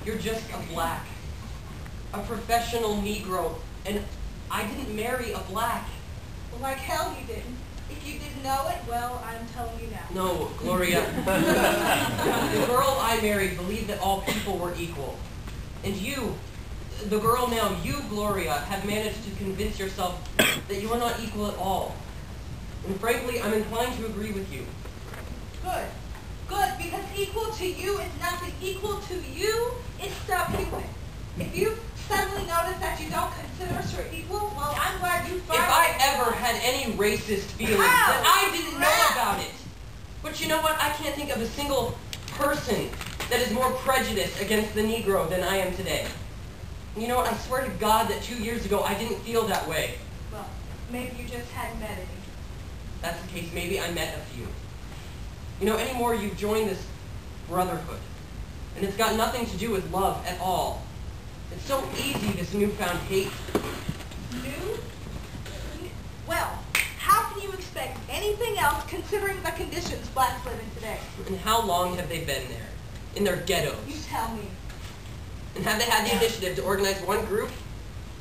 You're just a black. A professional Negro. And I didn't marry a black. Well, like hell you didn't. If you didn't know it, well, I'm telling you now. No, Gloria. The girl I married believed that all people were equal. And you, the girl now, you, Gloria, have managed to convince yourself that you are not equal at all. And frankly, I'm inclined to agree with you. Good. Good, because equal to you is nothing. Equal to you is subhuman. If you suddenly notice that you don't consider us your equal, well, I'm glad you finally... If I ever had any racist feelings, then I didn't know about it. But you know what? I can't think of a single person that is more prejudiced against the Negro than I am today. And you know what? I swear to God that 2 years ago I didn't feel that way. Well, maybe you just hadn't met any. That's the case. Maybe I met a few. You know, anymore you've joined this brotherhood. And it's got nothing to do with love at all. It's so easy, this newfound hate. New? Well, how can you expect anything else considering the conditions blacks live in today? And how long have they been there? In their ghettos? You tell me. And have they had the initiative to organize one group,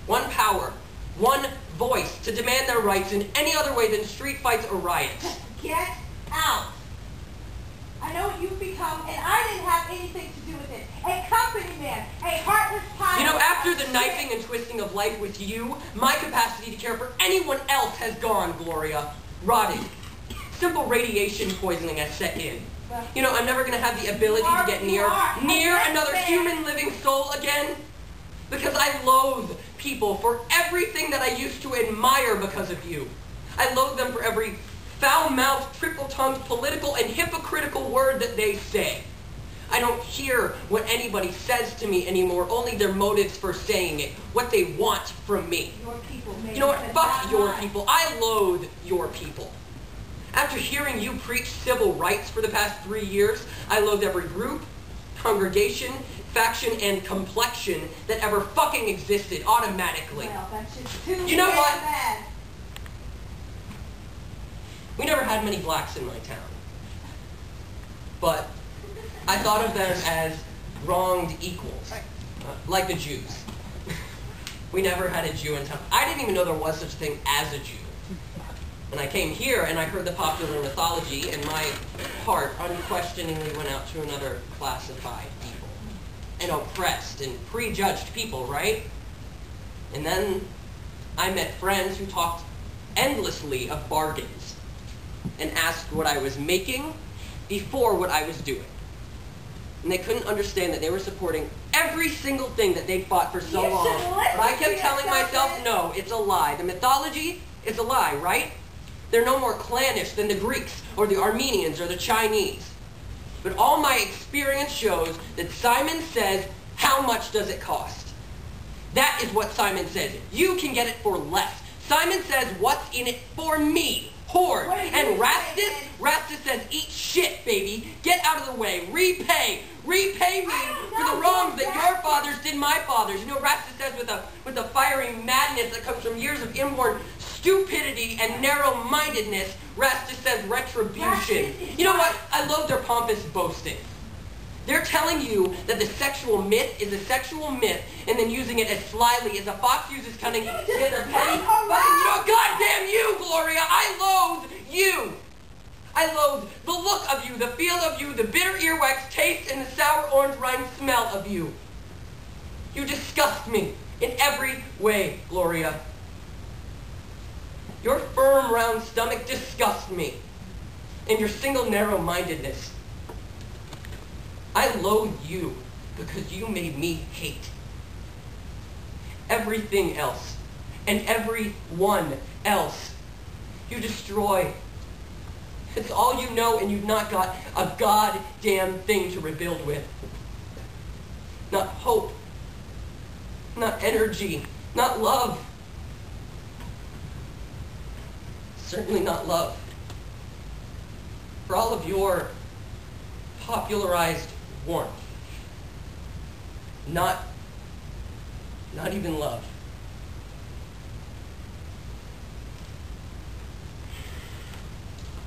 one power, one voice to demand their rights in any other way than street fights or riots? Get out! I know what you've become, and I didn't have anything to do with it. A company man, a heartless pile. You know, after the knifing and twisting of life with you, my capacity to care for anyone else has gone, Gloria. Rotting. Simple radiation poisoning has set in. You know, I'm never going to have the ability to get near another human living soul again. Because I loathe people for everything that I used to admire because of you. I loathe them for every foul-mouthed, triple-tongued, political, and hypocritical word that they say. I don't hear what anybody says to me anymore, only their motives for saying it, what they want from me. Your people, maybe. You know what? Fuck your people. I loathe your people. After hearing you preach civil rights for the past 3 years, I loathe every group, congregation, faction, and complexion that ever fucking existed automatically. Well, that's just too you know what? bad. We never had many blacks in my town. But I thought of them as wronged equals, like the Jews. We never had a Jew in town. I didn't even know there was such a thing as a Jew. And I came here and I heard the popular mythology, and my heart unquestioningly went out to another classified people. And oppressed and prejudged people, right? And then I met friends who talked endlessly of bargains and asked what I was making before what I was doing. And they couldn't understand that they were supporting every single thing that they fought for so long. But I kept telling myself, no, it's a lie. The mythology is a lie, right? They're no more clannish than the Greeks or the Armenians or the Chinese. But all my experience shows that Simon says, how much does it cost? That is what Simon says. You can get it for less. Simon says, what's in it for me? Hoard. And Rastus says, eat shit, baby. Get out of the way. Repay me for the wrongs that your fathers did my fathers. You know, Rastus says with a fiery madness that comes from years of inborn stupidity and narrow-mindedness, Rastus says retribution. You know what? I love their pompous boasting. They're telling you that the sexual myth is a sexual myth, and then using it as slyly as a fox uses cunning to get their petty fucking, you know, goddamn you, Gloria! I loathe you! I loathe the look of you, the feel of you, the bitter earwax taste, and the sour orange rind smell of you. You disgust me in every way, Gloria. Your firm, round stomach disgusts me, and your single narrow-mindedness. I loathe you because you made me hate everything else and everyone else. You destroy. It's all you know, and you've not got a goddamn thing to rebuild with. Not hope, not energy, not love. Certainly not love. For all of your popularized warmth. Not even love.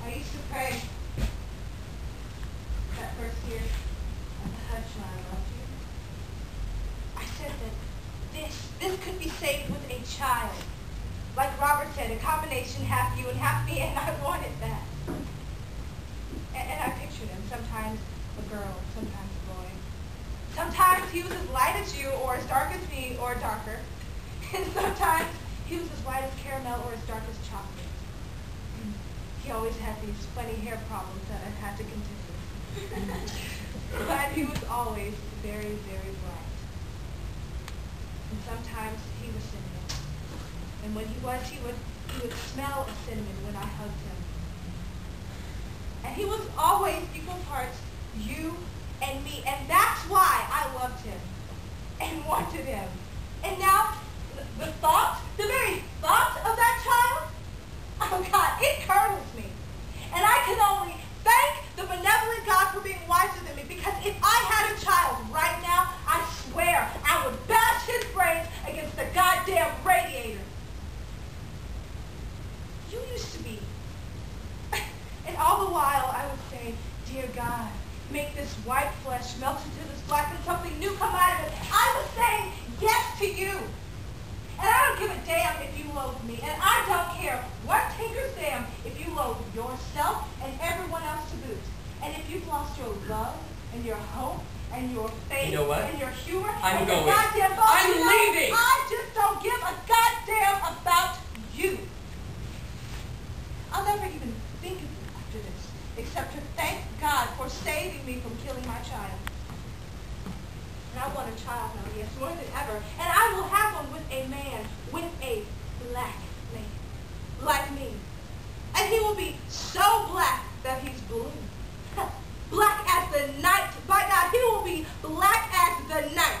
I used to pray that first year at the hutch when I loved you. safe with a child. Like Robert said, a combination half you and half me, and I wanted that. And I pictured him, sometimes a girl, sometimes a boy. Sometimes he was as light as you, or as dark as me, or darker. And sometimes he was as white as caramel, or as dark as chocolate. He always had these funny hair problems that I've had to contend with. But he was always very, very bright. And sometimes he was cinnamon. And when he would smell of cinnamon when I hugged him. And he was always equal parts you and me. And that's why I loved him and wanted him. And now, the very thought of that child, oh God, it curdles me. And I can only thank the benevolent God for being wiser than me, because if I had a child right now, I swear I would bash his brains against the goddamn radiator. You used to be. And all the while I would say, dear God, make this white flesh melt into this black and something new come out of it. I was saying yes to you. And I don't give a damn if you loathe me. And I don't care what tinker's damn if you loathe yourself and everyone else to boot. And if you've lost your love and your hope and your faith, you know what? And your humor I'm and your going. goddamn I'm leaving. I just don't give a goddamn about you. I'll never even think of you after this, except to thank God for saving me from killing my child. And I want a child now, yes, more than ever. And I will have one with a man, with a black man, like me. And he will be so black that he's blue. Black as the night. By God, he will be black as the night.